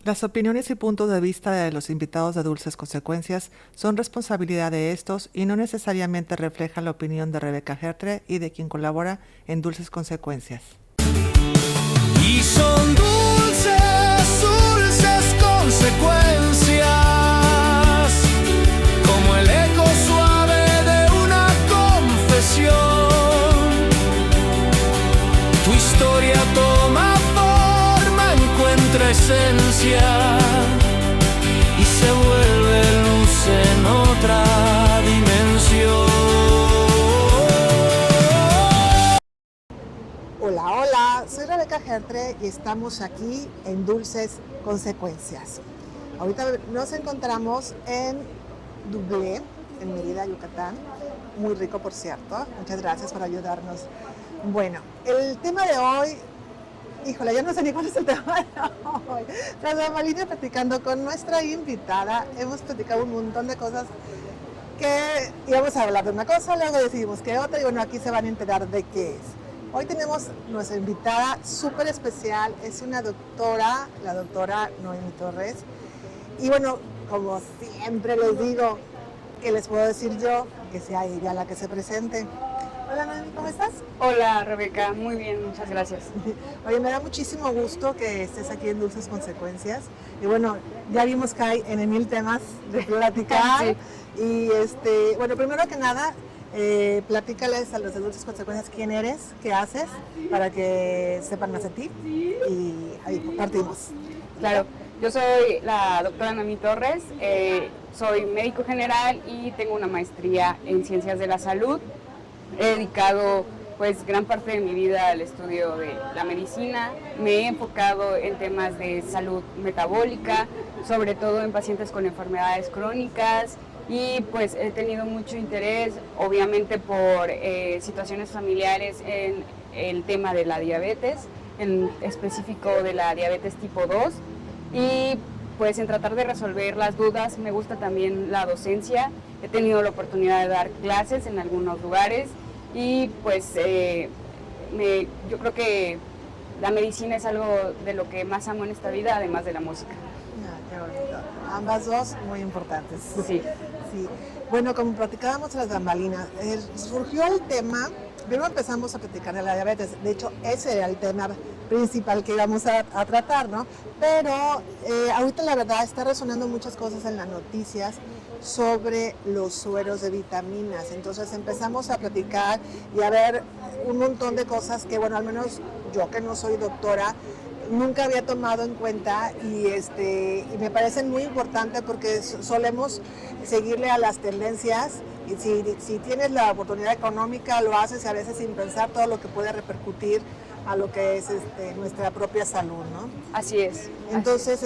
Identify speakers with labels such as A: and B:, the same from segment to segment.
A: Las opiniones y puntos de vista de los invitados de Dulces Consecuencias son responsabilidad de estos y no necesariamente reflejan la opinión de Rebeca Gertre y de quien colabora en Dulces Consecuencias.
B: Y son dulces, dulces consecuencias, como el eco suave de una confesión. Tu historia toma forma, encuentra esencia y se vuelve luz en otra dimensión.
C: Hola, hola, soy Rebeca Gertre y estamos aquí en Dulces Consecuencias. Ahorita nos encontramos en Dublé, en Mérida, Yucatán. Muy rico, por cierto. Muchas gracias por ayudarnos. Bueno, el tema de hoy, híjole, ya no sé ni cuál es el tema de hoy. Tras bambalinas, platicando con nuestra invitada, hemos platicado un montón de cosas que íbamos a hablar de una cosa, luego decidimos que otra, y bueno, aquí se van a enterar de qué es. Hoy tenemos nuestra invitada súper especial, es una doctora, la doctora Noemi Torres. Y bueno, como siempre les digo, ¿qué les puedo decir yo? Que sea ella la que se presente. Hola Noemi, ¿cómo estás?
D: Hola Rebeca, muy bien, muchas gracias.
C: Oye, me da muchísimo gusto que estés aquí en Dulces Consecuencias. Y bueno, ya vimos que hay en mil temas de platicar.
D: Sí.
C: Y bueno, primero que nada, platícales a los de Dulces Consecuencias quién eres, qué haces, para que sepan más de ti. Y ahí partimos.
D: Claro, yo soy la doctora Noemi Torres, soy médico general y tengo una maestría en ciencias de la salud. He dedicado pues gran parte de mi vida al estudio de la medicina. Me he enfocado en temas de salud metabólica, sobre todo en pacientes con enfermedades crónicas, y pues he tenido mucho interés, obviamente por situaciones familiares, en el tema de la diabetes, en específico de la diabetes tipo 2, y pues en tratar de resolver las dudas. Me gusta también la docencia, he tenido la oportunidad de dar clases en algunos lugares y pues yo creo que la medicina es algo de lo que más amo en esta vida, además de la música.
C: Qué bonito. Ambas dos muy importantes.
D: Sí.
C: Sí. Bueno, como platicábamos las bambalinas, surgió el tema, primero empezamos a platicar de la diabetes, de hecho ese era el tema principal que íbamos a tratar, ¿no? Pero ahorita la verdad está resonando muchas cosas en las noticias sobre los sueros de vitaminas, entonces empezamos a platicar y a ver un montón de cosas que, bueno, al menos yo que no soy doctora, nunca había tomado en cuenta y me parecen muy importantes porque solemos seguirle a las tendencias y si tienes la oportunidad económica lo haces, y a veces sin pensar todo lo que puede repercutir a lo que es nuestra propia salud, ¿no?
D: Así es.
C: Entonces,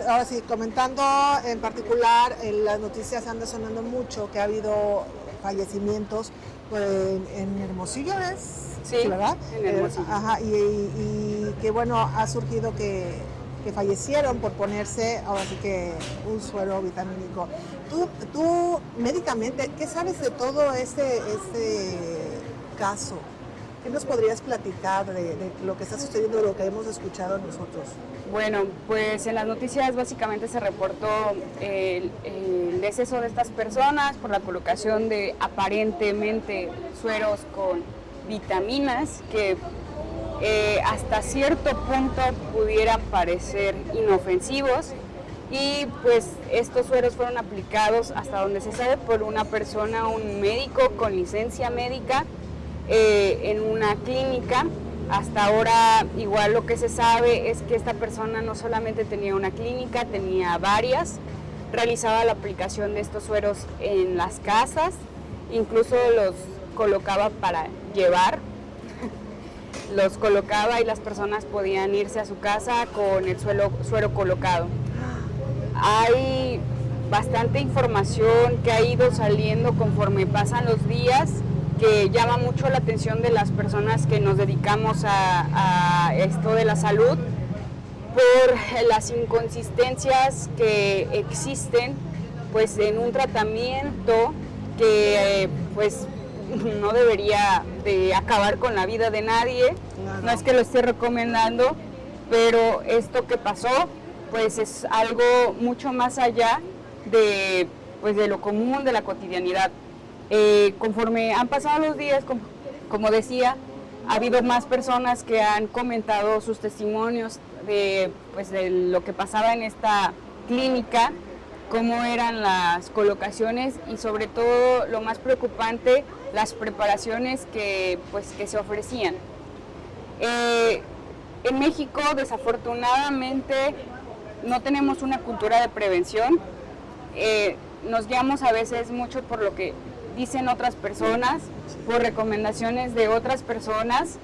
C: ahora sí, comentando en particular, las noticias andan sonando mucho, que ha habido fallecimientos pues, en Hermosillo,
D: sí,
C: ¿verdad?
D: En Hermosillo.
C: Ajá, y que bueno, ha surgido que fallecieron por ponerse, ahora sí que un suero vitamínico. Tú médicamente, ¿qué sabes de todo este caso? ¿Qué nos podrías platicar de lo que está sucediendo, de lo que hemos escuchado nosotros?
D: Bueno, pues en las noticias básicamente se reportó el deceso de estas personas por la colocación de aparentemente sueros con vitaminas que hasta cierto punto pudieran parecer inofensivos, y pues estos sueros fueron aplicados, hasta donde se sabe, por una persona, un médico con licencia médica, en una clínica. Hasta ahora igual lo que se sabe es que esta persona no solamente tenía una clínica, tenía varias, realizaba la aplicación de estos sueros en las casas, incluso los colocaba para llevar, los colocaba y las personas podían irse a su casa con el suero colocado. Hay bastante información que ha ido saliendo conforme pasan los días, que llama mucho la atención de las personas que nos dedicamos a esto de la salud, por las inconsistencias que existen pues en un tratamiento que pues no debería de acabar con la vida de nadie. No es que lo esté recomendando, pero esto que pasó pues es algo mucho más allá de, pues, de lo común, de la cotidianidad. Conforme han pasado los días, como decía, ha habido más personas que han comentado sus testimonios pues, de lo que pasaba en esta clínica, cómo eran las colocaciones y sobre todo lo más preocupante, las preparaciones que se ofrecían. En México, desafortunadamente, no tenemos una cultura de prevención. Nos guiamos a veces mucho por lo que dicen otras personas, por recomendaciones de otras personas.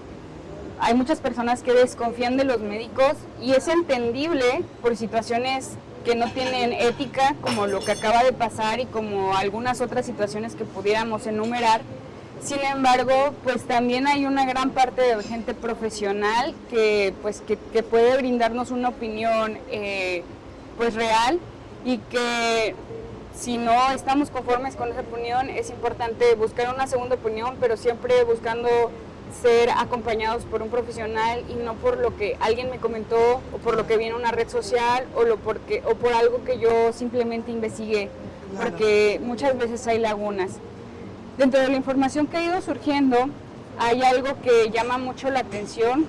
D: Hay muchas personas que desconfían de los médicos y es entendible por situaciones que no tienen ética, como lo que acaba de pasar y como algunas otras situaciones que pudiéramos enumerar. Sin embargo, pues también hay una gran parte de gente profesional que puede brindarnos una opinión pues real, y que si no estamos conformes con esa opinión es importante buscar una segunda opinión, pero siempre buscando ser acompañados por un profesional y no por lo que alguien me comentó o por lo que vi en una red social o por algo que yo simplemente investigué, claro. Porque muchas veces hay lagunas. Dentro de la información que ha ido surgiendo hay algo que llama mucho la atención.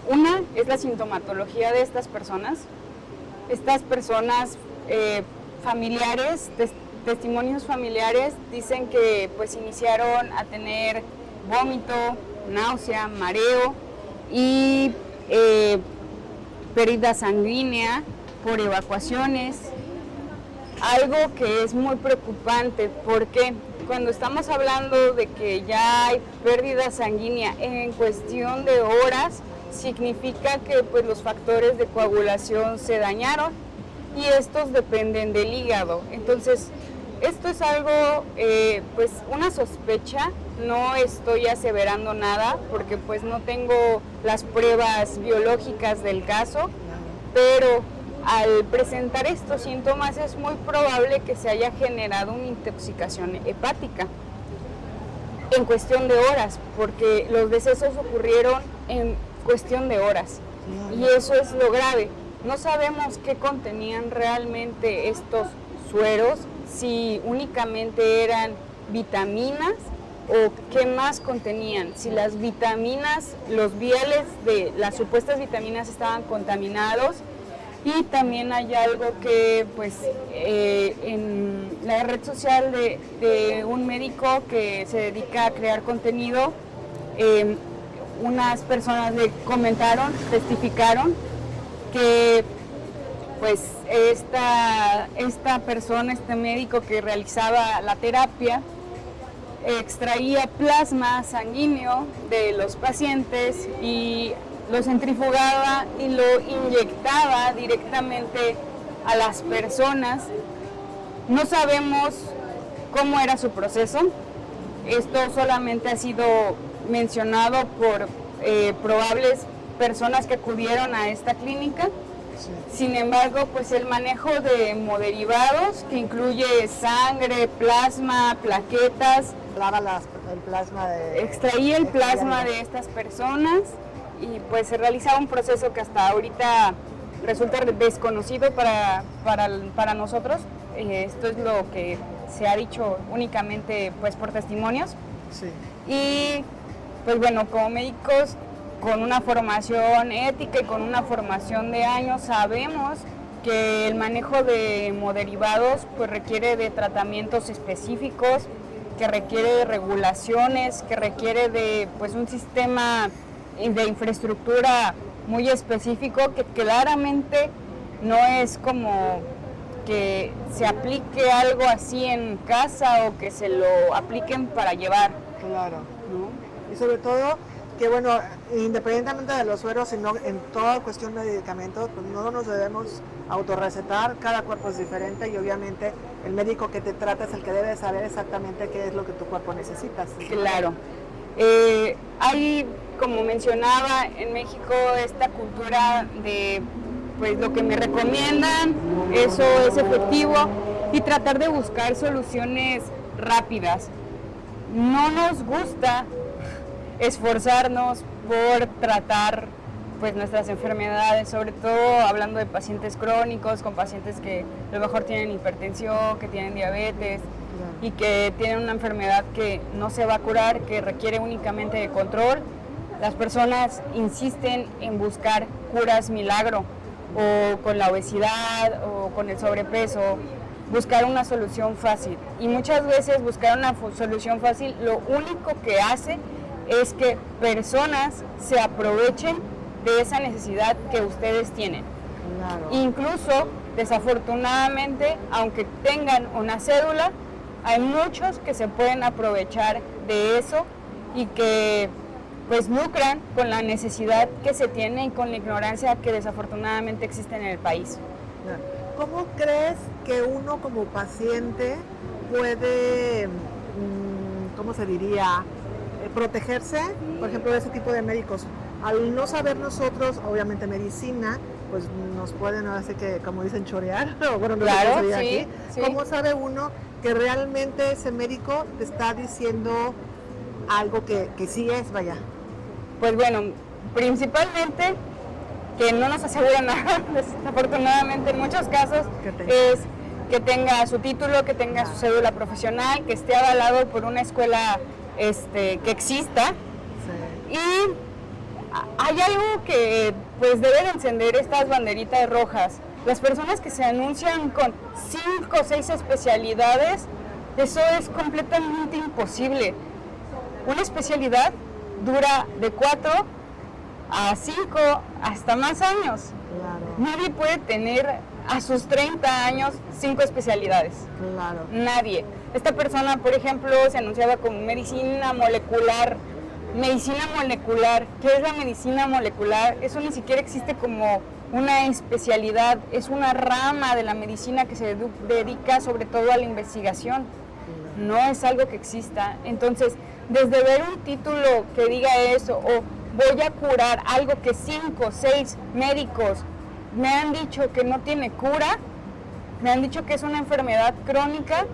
D: Una es la sintomatología de estas personas. Estas personas familiares, testimonios familiares, dicen que pues iniciaron a tener vómito, náusea, mareo y pérdida sanguínea por evacuaciones. Algo que es muy preocupante porque cuando estamos hablando de que ya hay pérdida sanguínea en cuestión de horas, significa que pues los factores de coagulación se dañaron y estos dependen del hígado. Entonces, esto es algo, pues una sospecha, no estoy aseverando nada porque pues no tengo las pruebas biológicas del caso, pero al presentar estos síntomas es muy probable que se haya generado una intoxicación hepática en cuestión de horas, porque los decesos ocurrieron en cuestión de horas y eso es lo grave. No sabemos qué contenían realmente estos sueros, si únicamente eran vitaminas o qué más contenían, si las vitaminas, los viales de las supuestas vitaminas estaban contaminados. Y también hay algo que pues en la red social de un médico que se dedica a crear contenido, unas personas le comentaron, testificaron que pues esta persona, este médico que realizaba la terapia, extraía plasma sanguíneo de los pacientes y lo centrifugaba y lo inyectaba directamente a las personas. No sabemos cómo era su proceso. Esto solamente ha sido mencionado por probables personas que acudieron a esta clínica. Sí. Sin embargo, pues el manejo de hemoderivados, que incluye sangre, plasma, plaquetas, extraía el plasma de estas personas y pues se realizaba un proceso que hasta ahorita resulta desconocido para nosotros. Esto es lo que se ha dicho únicamente pues por testimonios. Sí. Y pues bueno, como médicos con una formación ética y con una formación de años, sabemos que el manejo de hemoderivados pues requiere de tratamientos específicos, que requiere de regulaciones, que requiere de pues un sistema de infraestructura muy específico, que claramente no es como que se aplique algo así en casa o que se lo apliquen para llevar.
C: Claro, ¿no? Y sobre todo que bueno, independientemente de los sueros, sino en toda cuestión de medicamentos, pues no nos debemos autorrecetar, cada cuerpo es diferente y obviamente el médico que te trata es el que debe saber exactamente qué es lo que tu cuerpo necesita.
D: Claro. Hay, como mencionaba, en México esta cultura de pues lo que me recomiendan, eso es efectivo, y tratar de buscar soluciones rápidas. No nos gusta esforzarnos por tratar pues nuestras enfermedades, sobre todo hablando de pacientes crónicos, con pacientes que a lo mejor tienen hipertensión, que tienen diabetes y que tienen una enfermedad que no se va a curar, que requiere únicamente de control. Las personas insisten en buscar curas milagro, o con la obesidad o con el sobrepeso, buscar una solución fácil. Y muchas veces buscar una solución fácil lo único que hace es que personas se aprovechen de esa necesidad que ustedes tienen.
C: Claro.
D: Incluso, desafortunadamente, aunque tengan una cédula, hay muchos que se pueden aprovechar de eso y que pues lucran con la necesidad que se tiene y con la ignorancia que desafortunadamente existe en el país.
C: ¿Cómo crees que uno como paciente puede, ¿cómo se diría?, protegerse, por ejemplo, de ese tipo de médicos? Al no saber nosotros, obviamente, medicina, pues nos pueden, así que, como dicen, chorear, o bueno, no
D: Claro,
C: sé cómo se diga
D: sí,
C: aquí.
D: sí.
C: ¿Cómo sabe uno que realmente ese médico te está diciendo algo que sí es, vaya?
D: Pues bueno, principalmente que no nos asegura nada, desafortunadamente en muchos casos, es que tenga su título, que tenga su cédula profesional, que esté avalado por una escuela que exista.
C: Sí.
D: Y hay algo que pues debe de encender estas banderitas rojas. Las personas que se anuncian con 5 o 6 especialidades, eso es completamente imposible. Una especialidad dura de 4 a 5 hasta más años.
C: Claro,
D: Nadie puede tener a sus 30 años 5 especialidades.
C: claro.
D: Nadie. Esta persona, por ejemplo, se anunciaba con medicina molecular. Medicina molecular. ¿Qué es la medicina molecular? Eso ni siquiera existe como una especialidad. Es una rama de la medicina que se dedica sobre todo a la investigación. No es algo que exista. Entonces, desde ver un título que diga eso, o voy a curar algo que 5 o 6 médicos me han dicho que no tiene cura, me han dicho que es una enfermedad crónica,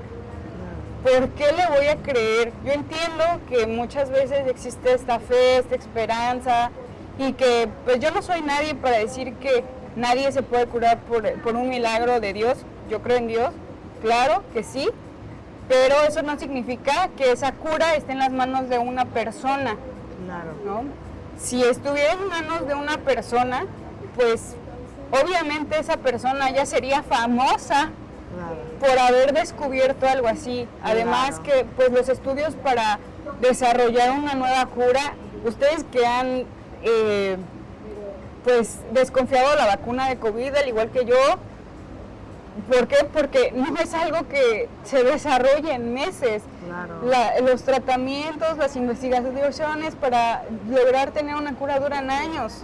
D: ¿por qué le voy a creer? Yo entiendo que muchas veces existe esta fe, esta esperanza, y que pues yo no soy nadie para decir que nadie se puede curar por un milagro de Dios. Yo creo en Dios, claro que sí, pero eso no significa que esa cura esté en las manos de una persona,
C: Claro.
D: ¿no? Si estuviera en manos de una persona, pues obviamente esa persona ya sería famosa
C: Claro.
D: por haber descubierto algo así. Además que pues los estudios para desarrollar una nueva cura, ustedes que han pues desconfiado de la vacuna de COVID, al igual que yo, ¿por qué? Porque no es algo que se desarrolle en meses.
C: Claro.
D: Los tratamientos, las investigaciones para lograr tener una cura duran años.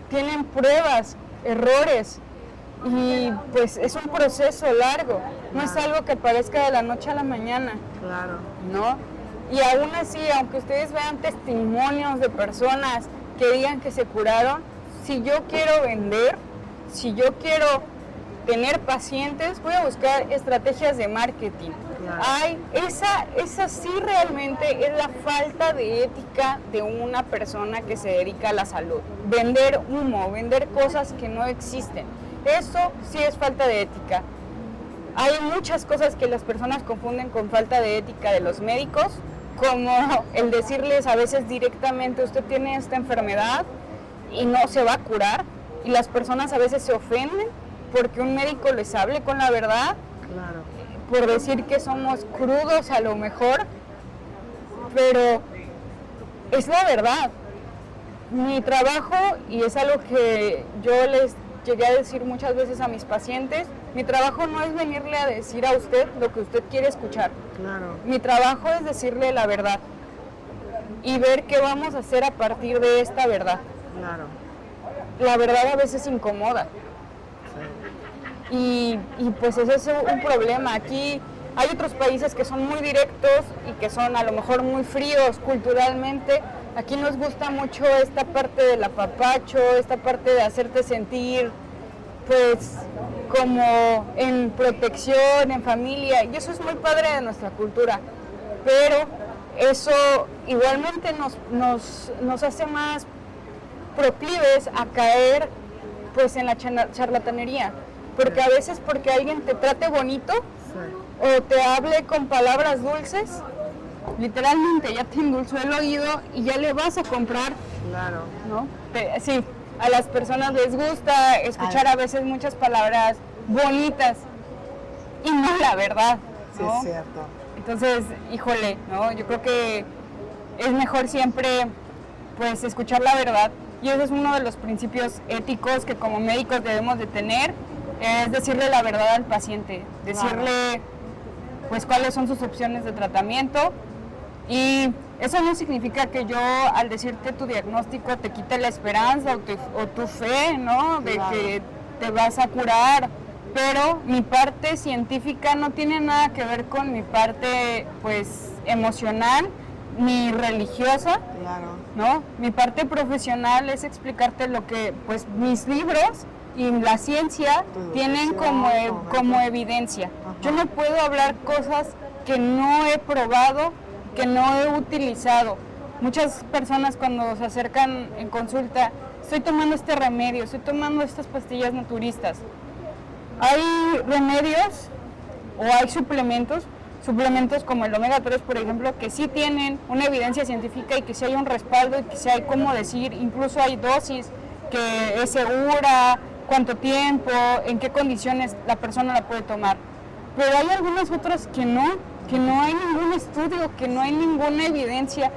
D: Tienen pruebas, errores, y pues es un proceso largo. No es algo que parezca de la noche a la mañana,
C: Claro.
D: ¿no? Y aún así, aunque ustedes vean testimonios de personas que digan que se curaron, si yo quiero vender, si yo quiero tener pacientes, voy a buscar estrategias de marketing.
C: Claro.
D: Esa sí realmente es la falta de ética de una persona que se dedica a la salud. Vender humo, vender cosas que no existen. Eso sí es falta de ética. Hay muchas cosas que las personas confunden con falta de ética de los médicos, como el decirles a veces directamente, usted tiene esta enfermedad y no se va a curar, y las personas a veces se ofenden porque un médico les hable con la verdad,
C: Claro.
D: por decir que somos crudos a lo mejor, pero es la verdad. Mi trabajo, y es algo que yo les llegué a decir muchas veces a mis pacientes, mi trabajo no es venirle a decir a usted lo que usted quiere escuchar.
C: Claro.
D: Mi trabajo es decirle la verdad y ver qué vamos a hacer a partir de esta verdad.
C: Claro.
D: La verdad a veces incomoda. Y pues ese es un problema. Aquí hay otros países que son muy directos y que son a lo mejor muy fríos culturalmente. Aquí nos gusta mucho esta parte del apapacho, esta parte de hacerte sentir pues como en protección, en familia, y eso es muy padre de nuestra cultura, pero eso igualmente nos hace más proclives a caer pues en la charlatanería, porque a veces porque alguien te trate bonito o te hable con palabras dulces, literalmente ya te endulzó el oído y ya le vas a comprar,
C: Claro.
D: ¿no? Sí, a las personas les gusta escuchar a veces muchas palabras bonitas y no la verdad,
C: Sí,
D: ¿no?
C: es cierto.
D: Entonces, híjole, ¿no? Yo creo que es mejor siempre, pues, escuchar la verdad. Y ese es uno de los principios éticos que como médicos debemos de tener, es decirle la verdad al paciente, decirle, pues, cuáles son sus opciones de tratamiento. Y eso no significa que yo, al decirte tu diagnóstico, te quite la esperanza o tu fe, ¿no? De que te vas a curar. Pero mi parte científica no tiene nada que ver con mi parte, pues, emocional ni religiosa, ¿no? Mi parte profesional es explicarte lo que, pues, mis libros y la ciencia tienen como evidencia. Yo no puedo hablar cosas que no he probado, que no he utilizado. Muchas personas cuando se acercan en consulta, estoy tomando este remedio, estoy tomando estas pastillas naturistas. Hay remedios o hay suplementos como el omega 3, por ejemplo, que sí tienen una evidencia científica y que sí hay un respaldo y que sí hay cómo decir, incluso hay dosis que es segura, cuánto tiempo, en qué condiciones la persona la puede tomar. Pero hay algunas otras que no hay ningún estudio, que no hay ninguna evidencia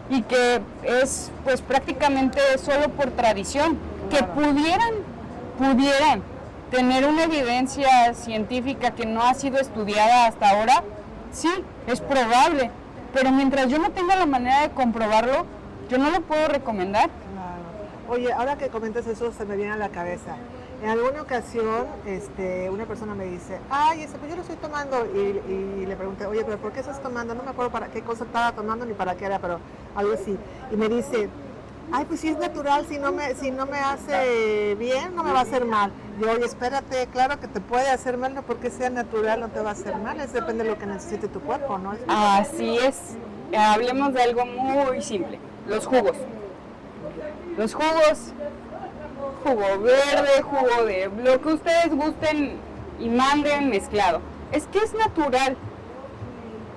D: y que es pues prácticamente solo por tradición, que pudieran tener una evidencia científica que no ha sido estudiada hasta ahora, sí, es probable, pero mientras yo no tenga la manera de comprobarlo, yo no lo puedo recomendar.
C: Claro. Oye, ahora que comentas eso, se me viene a la cabeza. En alguna ocasión, una persona me dice, ay, pues yo lo estoy tomando, y le pregunté, oye, pero ¿por qué estás tomando? No me acuerdo para qué cosa estaba tomando ni para qué era, pero algo así. Y me dice, ay, pues si es natural, si no me hace bien, no me va a hacer mal. Yo, oye, espérate, claro que te puede hacer mal, no porque sea natural no te va a hacer mal, eso depende de lo que necesite tu cuerpo, ¿no?
D: Así es. Hablemos de algo muy simple, los jugos. Los jugos, jugo verde, jugo de lo que ustedes gusten y manden mezclado. Es que es natural.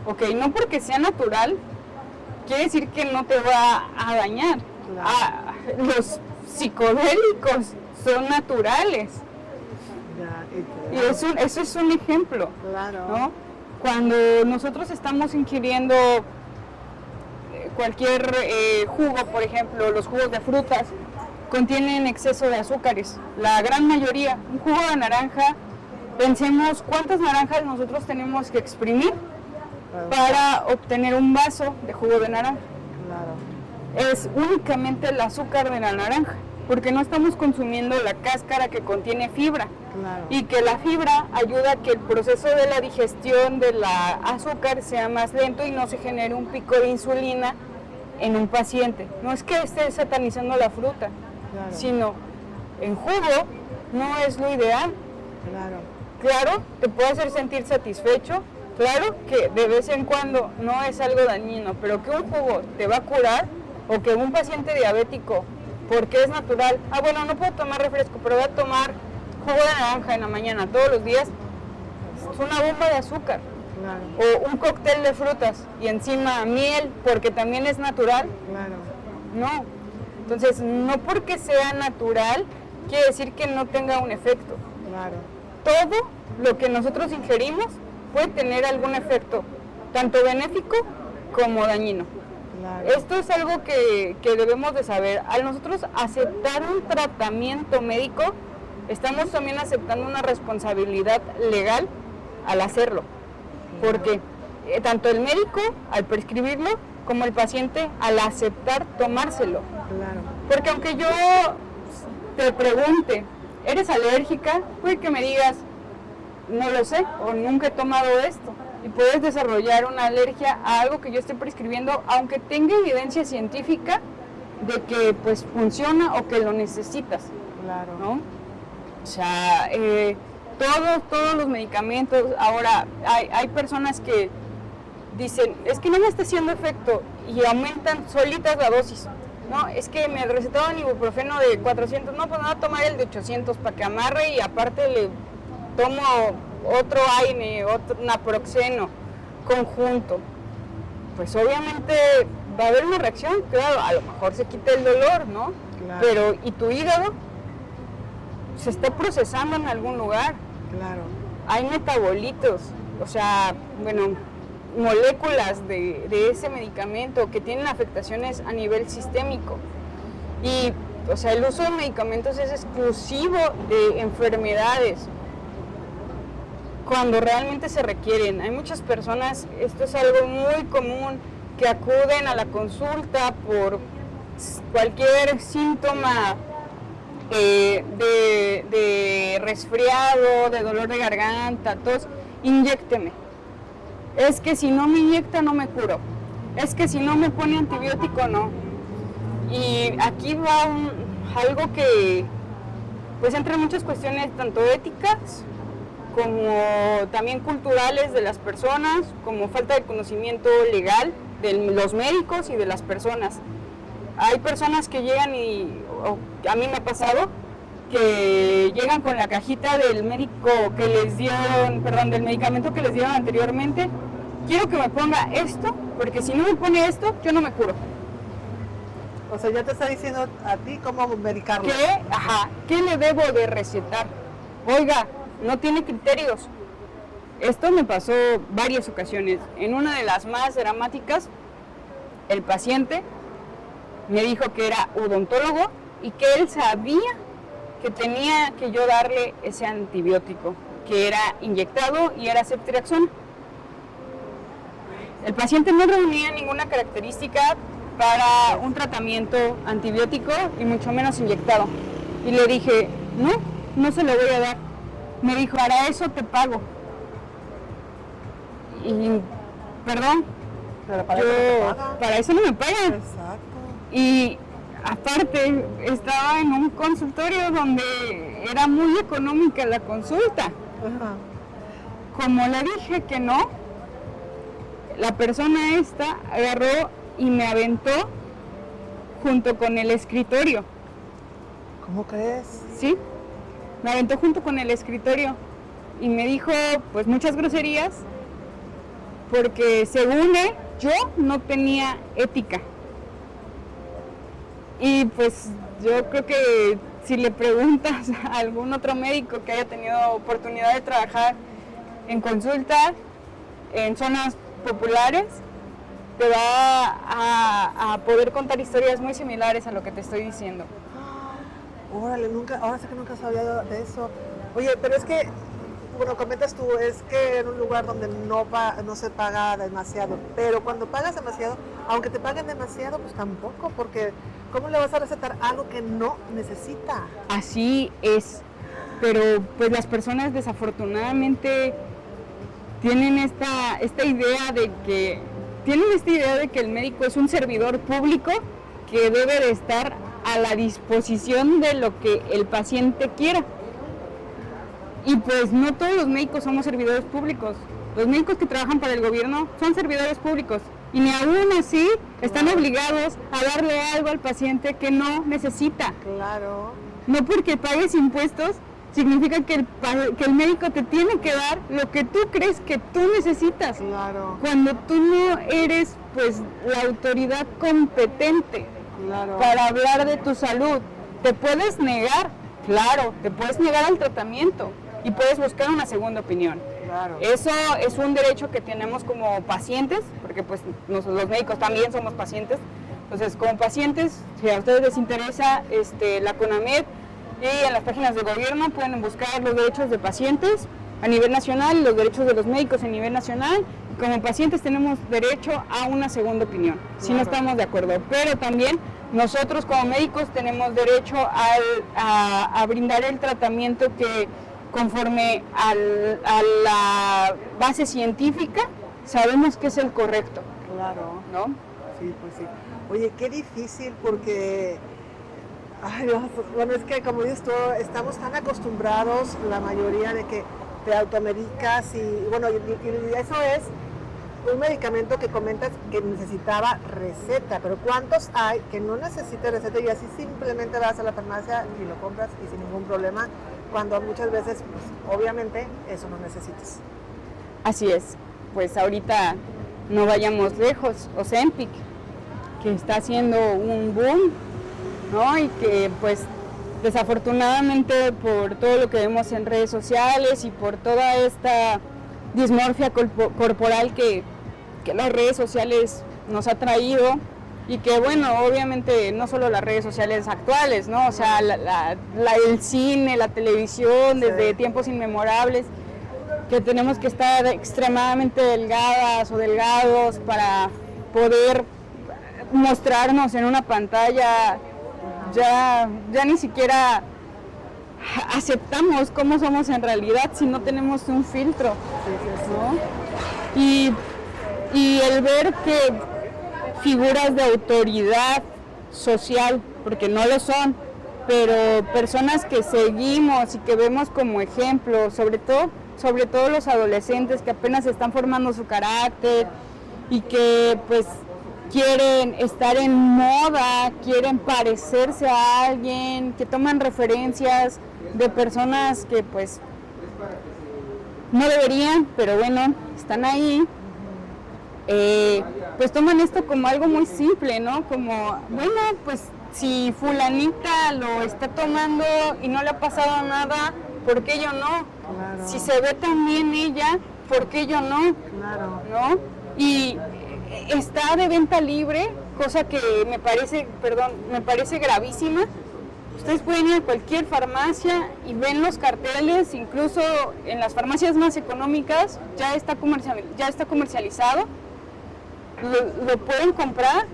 D: Ok, no porque sea natural, quiere decir que no te va a dañar. Los psicodélicos son naturales. Y eso es un ejemplo, ¿no? Cuando nosotros estamos ingiriendo cualquier jugo, por ejemplo, los jugos de frutas, contienen exceso de azúcares. La gran mayoría, un jugo de naranja, pensemos cuántas naranjas nosotros tenemos que exprimir para obtener un vaso de jugo de naranja. Es únicamente el azúcar de la naranja, porque no estamos consumiendo la cáscara que contiene fibra. Y que la fibra ayuda a que el proceso de la digestión de la azúcar sea más lento y no se genere un pico de insulina en un paciente. No es que esté satanizando la fruta, sino en jugo no es lo ideal. Claro, te puede hacer sentir satisfecho, claro que de vez en cuando no es algo dañino, pero que un jugo te va a curar, o que un paciente diabético, porque es natural, bueno, no puedo tomar refresco, pero voy a tomar jugo de naranja en la mañana todos los días, es una bomba de azúcar. O un cóctel de frutas y encima miel, porque también es natural. No. Entonces, no porque sea natural, quiere decir que no tenga un efecto. Todo lo que nosotros ingerimos puede tener algún efecto, tanto benéfico como dañino. Esto es algo que debemos de saber. Al nosotros aceptar un tratamiento médico, estamos también aceptando una responsabilidad legal al hacerlo. Porque tanto el médico al prescribirlo, como el paciente al aceptar tomárselo. Porque aunque yo te pregunte, ¿eres alérgica? Puede que me digas, no lo sé, o nunca he tomado esto. Y puedes desarrollar una alergia a algo que yo esté prescribiendo, aunque tenga evidencia científica de que pues funciona o que lo necesitas. ¿No? O sea, todos los medicamentos, ahora hay personas que dicen, es que no me está haciendo efecto, y aumentan solitas la dosis. No, es que me recetaron ibuprofeno de 400, no, pues me voy a tomar el de 800 para que amarre y aparte le tomo otro AINE, otro naproxeno conjunto. Pues obviamente va a haber una reacción, claro, a lo mejor se quita el dolor, ¿no?
C: Claro.
D: Pero, ¿y tu hígado? Se está procesando en algún lugar.
C: Claro.
D: Hay metabolitos, o sea, bueno, moléculas de ese medicamento que tienen afectaciones a nivel sistémico. Y, o sea, el uso de medicamentos es exclusivo de enfermedades cuando realmente se requieren. Hay muchas personas, esto es algo muy común, que acuden a la consulta por cualquier síntoma de resfriado, de dolor de garganta, tos, inyécteme. Es que si no me inyecta no me curo. Es que si no me pone antibiótico no. Y aquí va algo que pues entra en muchas cuestiones tanto éticas como también culturales de las personas, como falta de conocimiento legal de los médicos y de las personas. Hay personas que llegan a mí me ha pasado, que llegan con la cajita del médico que les dieron, perdón, del medicamento que les dieron anteriormente. Quiero que me ponga esto, porque si no me pone esto, yo no me curo.
C: O sea, ya te está diciendo a ti cómo medicarlo.
D: ¿Qué le debo de recetar? Oiga, no tiene criterios. Esto me pasó varias ocasiones. En una de las más dramáticas, el paciente me dijo que era odontólogo y que él sabía que tenía que yo darle ese antibiótico, que era inyectado y era ceftriaxona. El paciente no reunía ninguna característica para un tratamiento antibiótico y mucho menos inyectado. Y le dije, no se lo voy a dar. Me dijo, para eso te pago. Y, perdón,
C: Pero para eso no te pagan.
D: para eso no me pagan.
C: Exacto.
D: Y aparte estaba en un consultorio donde era muy económica la consulta.
C: Ajá.
D: Como le dije que no, la persona esta agarró y me aventó junto con el escritorio.
C: ¿Cómo crees?
D: ¿Sí? Me aventó junto con el escritorio y me dijo pues muchas groserías porque según él yo no tenía ética. Y pues yo creo que si le preguntas a algún otro médico que haya tenido oportunidad de trabajar en consulta en zonas populares, te va a poder contar historias muy similares a lo que te estoy diciendo.
C: Órale, ahora sé que nunca sabía de eso. Oye, pero es que, bueno, comentas tú, es que en un lugar donde no se paga demasiado, pero cuando pagas demasiado, aunque te paguen demasiado, pues tampoco, porque ¿cómo le vas a recetar algo que no necesita?
D: Así es, pero pues las personas desafortunadamente tienen esta idea de que el médico es un servidor público que debe de estar a la disposición de lo que el paciente quiera. Y pues no todos los médicos somos servidores públicos. Los médicos que trabajan para el gobierno son servidores públicos y ni aún así están obligados a darle algo al paciente que no necesita.
C: Claro.
D: No porque pagues impuestos significa que el médico te tiene que dar lo que tú crees que tú necesitas.
C: Claro.
D: Cuando tú no eres pues la autoridad competente
C: Claro.
D: para hablar de tu salud. ¿Te puedes negar? Claro, te puedes negar al tratamiento y puedes buscar una segunda opinión.
C: Claro.
D: Eso es un derecho que tenemos como pacientes, porque pues los médicos también somos pacientes. Entonces, como pacientes, si a ustedes les interesa la CONAMED y en las páginas del gobierno pueden buscar los derechos de pacientes a nivel nacional y los derechos de los médicos a nivel nacional. Como pacientes tenemos derecho a una segunda opinión, si no estamos de acuerdo. Pero también nosotros como médicos tenemos derecho a brindar el tratamiento que conforme a la base científica sabemos que es el correcto,
C: Claro.
D: ¿no?
C: Sí, pues sí. Oye, qué difícil porque, ay Dios, bueno, es que como dices tú, estamos tan acostumbrados, la mayoría, de que te automedicas y bueno, y eso es un medicamento que comentas que necesitaba receta, pero ¿cuántos hay que no necesitan receta y así simplemente vas a la farmacia y lo compras y sin ningún problema, cuando muchas veces, pues, obviamente, eso no necesitas?
D: Así es, pues ahorita no vayamos lejos, Ozempic, que está haciendo un boom, ¿no? Y que pues desafortunadamente por todo lo que vemos en redes sociales y por toda esta dismorfia corporal que las redes sociales nos ha traído, y que bueno, obviamente no solo las redes sociales actuales, ¿no? O sea, el cine, la televisión, desde tiempos inmemorables, que tenemos que estar extremadamente delgadas o delgados para poder mostrarnos en una pantalla. Ya ni siquiera aceptamos cómo somos en realidad si no tenemos un filtro, ¿no? Y el ver que figuras de autoridad social, porque no lo son, pero personas que seguimos y que vemos como ejemplo, sobre todo los adolescentes que apenas están formando su carácter y que pues quieren estar en moda, quieren parecerse a alguien, que toman referencias de personas que pues no deberían, pero bueno, están ahí. Pues toman esto como algo muy simple, ¿no? Como, bueno, pues si fulanita lo está tomando y no le ha pasado nada, ¿por qué yo no?
C: Claro.
D: Si se ve tan bien ella, ¿por qué yo no?
C: Claro.
D: ¿No? Y está de venta libre, cosa que me parece gravísima. Ustedes pueden ir a cualquier farmacia y ven los carteles, incluso en las farmacias más económicas ya está comercializado. Lo pueden comprar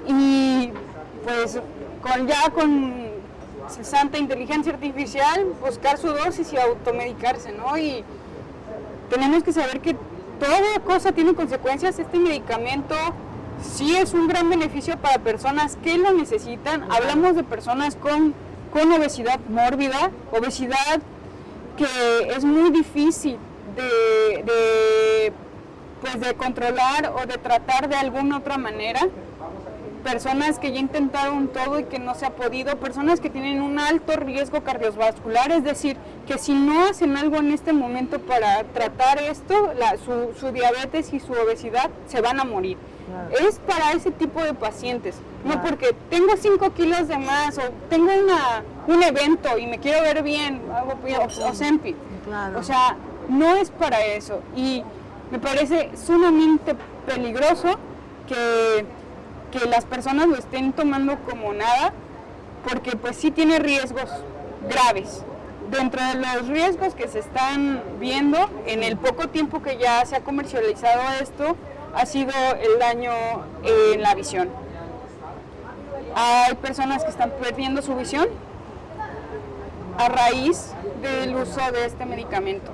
D: y pues con santa inteligencia artificial buscar su dosis y automedicarse, ¿no? Y tenemos que saber que toda cosa tiene consecuencias. Este medicamento sí es un gran beneficio para personas que lo necesitan. Hablamos de personas con obesidad mórbida, obesidad que es muy difícil de controlar o de tratar de alguna otra manera. Personas que ya intentaron todo y que no se ha podido, personas que tienen un alto riesgo cardiovascular, es decir, que si no hacen algo en este momento para tratar esto, su diabetes y su obesidad, se van a morir. Claro. Es para ese tipo de pacientes, claro. No porque tengo 5 kilos de más o tengo un evento y me quiero ver bien, hago Ozempic. Claro. O sea, no es para eso, y me parece sumamente peligroso que las personas lo estén tomando como nada, porque pues sí tiene riesgos graves. Dentro de los riesgos que se están viendo en el poco tiempo que ya se ha comercializado esto, ha sido el daño en la visión. Hay personas que están perdiendo su visión a raíz del uso de este medicamento.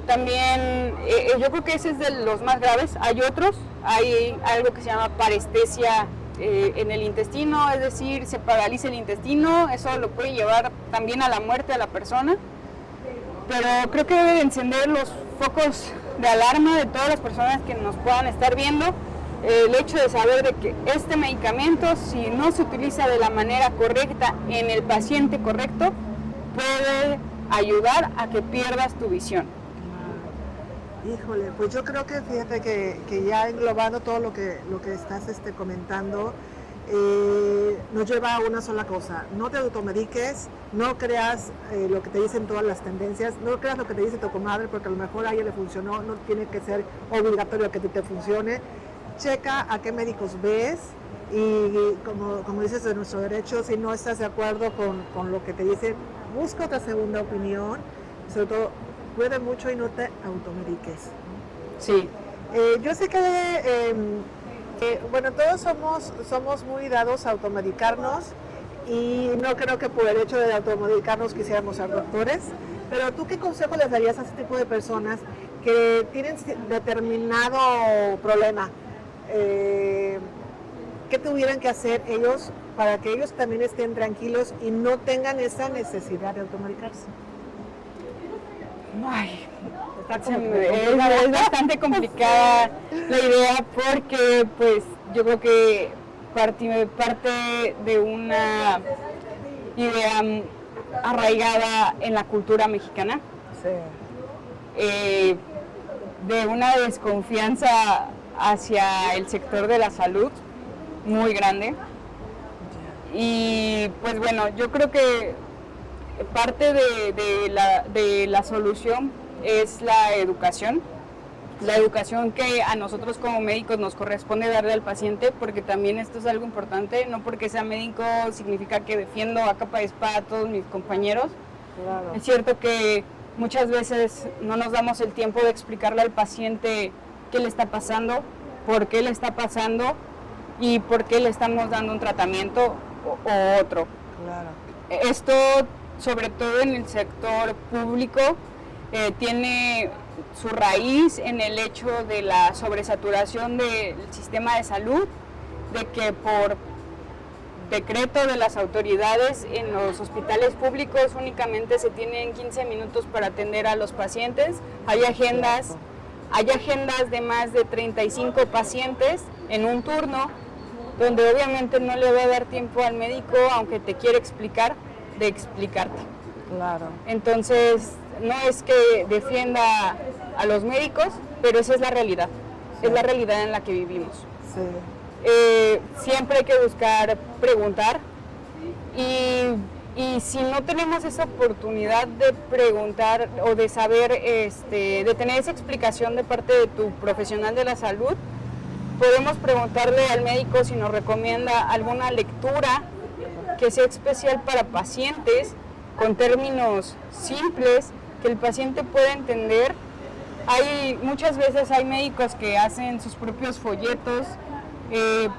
D: También, yo creo que ese es de los más graves. Hay otros, hay algo que se llama parestesia en el intestino, es decir, se paraliza el intestino, eso lo puede llevar también a la muerte de la persona. Pero creo que debe encender los focos de alarma de todas las personas que nos puedan estar viendo, el hecho de saber de que este medicamento, si no se utiliza de la manera correcta en el paciente correcto, puede ayudar a que pierdas tu visión.
C: Híjole, pues yo creo que fíjate que ya englobando todo lo que estás comentando, nos lleva a una sola cosa: no te automediques, no creas lo que te dicen todas las tendencias, no creas lo que te dice tu comadre, porque a lo mejor a ella le funcionó, no tiene que ser obligatorio que te funcione. Checa a qué médicos ves y como dices, de nuestro derecho, si no estás de acuerdo con lo que te dicen, busca otra segunda opinión, sobre todo cuide mucho y no te automediques.
D: Sí.
C: Yo sé que, bueno, todos somos muy dados a automedicarnos y no creo que por el hecho de automedicarnos quisiéramos ser doctores, pero ¿tú qué consejo les darías a ese tipo de personas que tienen determinado problema? ¿Qué tuvieran que hacer ellos para que ellos también estén tranquilos y no tengan esa necesidad de automedicarse?
D: Ay, es bastante complicada la idea porque pues yo creo que parte de una idea arraigada en la cultura mexicana, de una desconfianza hacia el sector de la salud muy grande. Y pues bueno, yo creo que parte de la solución es la educación que a nosotros como médicos nos corresponde darle al paciente, porque también esto es algo importante, no porque sea médico significa que defiendo a capa de espada a todos mis compañeros.
C: Claro.
D: Es cierto que muchas veces no nos damos el tiempo de explicarle al paciente qué le está pasando, por qué le está pasando y por qué le estamos dando un tratamiento o otro.
C: Claro.
D: Esto, sobre todo en el sector público, tiene su raíz en el hecho de la sobresaturación del sistema de salud, de que por decreto de las autoridades en los hospitales públicos únicamente se tienen 15 minutos para atender a los pacientes. Hay agendas de más de 35 pacientes en un turno, donde obviamente no le va a dar tiempo al médico, aunque te quiera explicar, de explicarte.
C: Claro.
D: Entonces, no es que defienda a los médicos, pero esa es la realidad, es la realidad en la que vivimos.
C: Sí.
D: Siempre hay que buscar preguntar y si no tenemos esa oportunidad de preguntar o de saber, de tener esa explicación de parte de tu profesional de la salud, podemos preguntarle al médico si nos recomienda alguna lectura que sea especial para pacientes, con términos simples que el paciente pueda entender. Muchas veces hay médicos que hacen sus propios folletos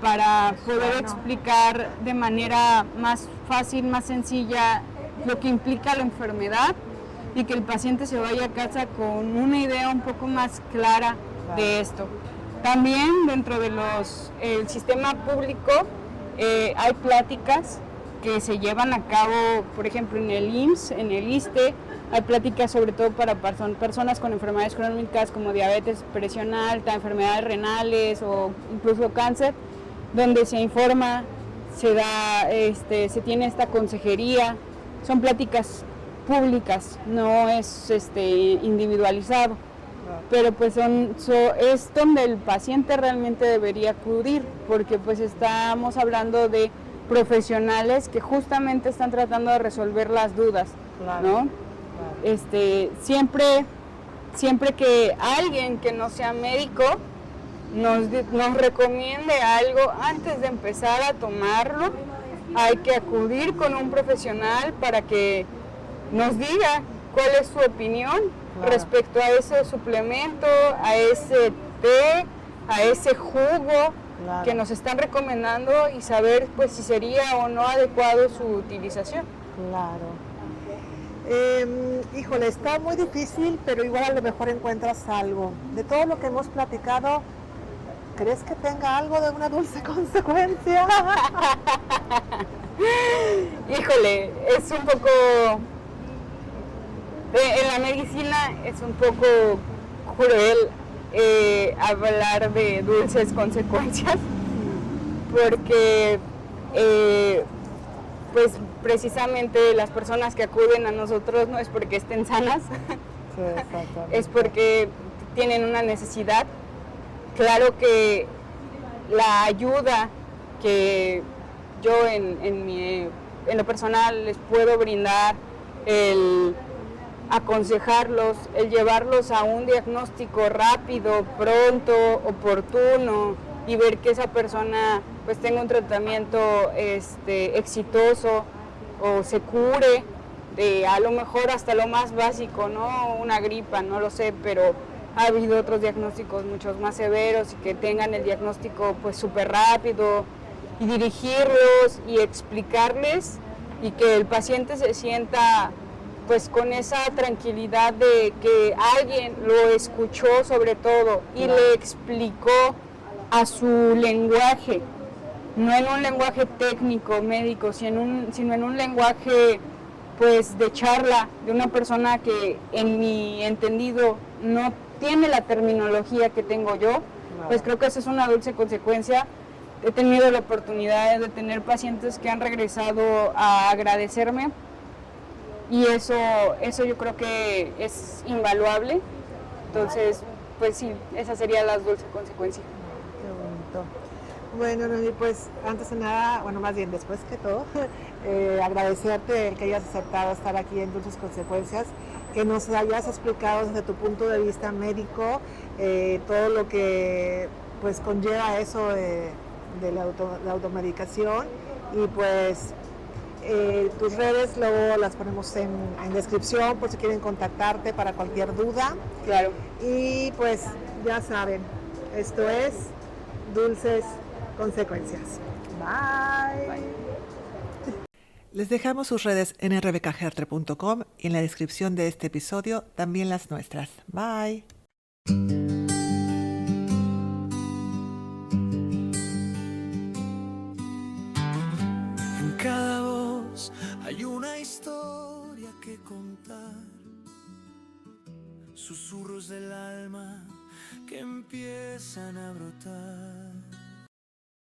D: para poder explicar de manera más fácil, más sencilla lo que implica la enfermedad y que el paciente se vaya a casa con una idea un poco más clara de esto. También dentro de el sistema público hay pláticas que se llevan a cabo, por ejemplo, en el IMSS, en el ISSSTE, hay pláticas sobre todo para personas con enfermedades crónicas como diabetes, presión alta, enfermedades renales o incluso cáncer, donde se informa, se tiene esta consejería. Son pláticas públicas, no es individualizado, pero pues es donde el paciente realmente debería acudir, porque pues estamos hablando de profesionales que justamente están tratando de resolver las dudas, ¿no? Siempre que alguien que no sea médico nos recomiende algo, antes de empezar a tomarlo, hay que acudir con un profesional para que nos diga cuál es su opinión respecto a ese suplemento, a ese té, a ese jugo que nos están recomendando y saber pues si sería o no adecuado su utilización.
C: Claro. Híjole, está muy difícil, pero igual a lo mejor encuentras algo. De todo lo que hemos platicado, ¿crees que tenga algo de una dulce consecuencia?
D: Híjole, es un poco... en la medicina es un poco cruel hablar de dulces consecuencias, porque pues precisamente las personas que acuden a nosotros no es porque estén sanas, es porque tienen una necesidad. Claro que la ayuda que yo en lo personal les puedo brindar, el aconsejarlos, el llevarlos a un diagnóstico rápido, pronto, oportuno y ver que esa persona pues tenga un tratamiento exitoso o se cure de a lo mejor hasta lo más básico, ¿no? Una gripa, no lo sé, pero ha habido otros diagnósticos muchos más severos y que tengan el diagnóstico pues súper rápido y dirigirlos y explicarles y que el paciente se sienta pues con esa tranquilidad de que alguien lo escuchó sobre todo y le explicó a su lenguaje, no en un lenguaje técnico, médico, sino en un lenguaje pues de charla de una persona que en mi entendido no tiene la terminología que tengo yo, pues creo que eso es una dulce consecuencia. He tenido la oportunidad de tener pacientes que han regresado a agradecerme y eso yo creo que es invaluable. Entonces, pues sí, esa sería la dulce consecuencia.
C: Qué bonito. Bueno, Noemí, pues antes de nada, bueno, más bien después que todo, agradecerte el que hayas aceptado estar aquí en Dulces Consecuencias, que nos hayas explicado desde tu punto de vista médico todo lo que pues conlleva eso de la automedicación y pues tus redes luego las ponemos en descripción por si quieren contactarte para cualquier duda.
D: Claro.
C: Y pues ya saben, esto es Dulces Consecuencias. Bye.
A: Les dejamos sus redes en rbkgertre.com y en la descripción de este episodio también las nuestras. Bye.
B: En cada voz hay una historia que contar, susurros del alma que empiezan a brotar.